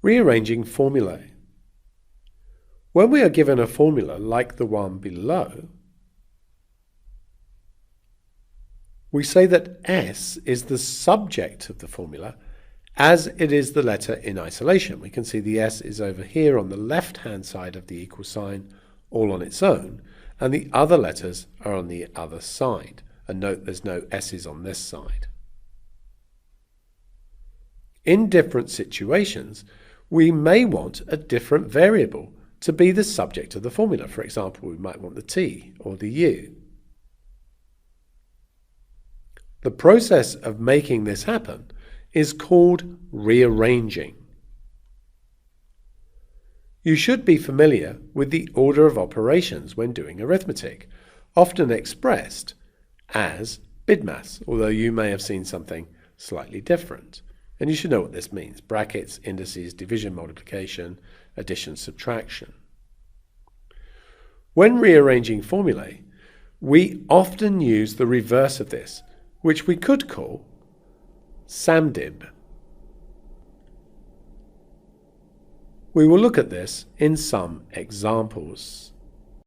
Rearranging formulae. When we are given a formula like the one below, we say that S is the subject of the formula as it is the letter in isolation. We can see the S is over here on the left-hand side of the equal sign all on its own, and the other letters are on the other side. And note there's no S's on this side. In different situations, we may want a different variable to be the subject of the formula. For example, we might want the t or the u. The process of making this happen is called rearranging. You should be familiar with the order of operations when doing arithmetic, often expressed as BIDMAS, although you may have seen something slightly different. And you should know what this means: brackets, indices, division, multiplication, addition, subtraction. When rearranging formulae, we often use the reverse of this, which we could call SAMDIB. We will look at this in some examples.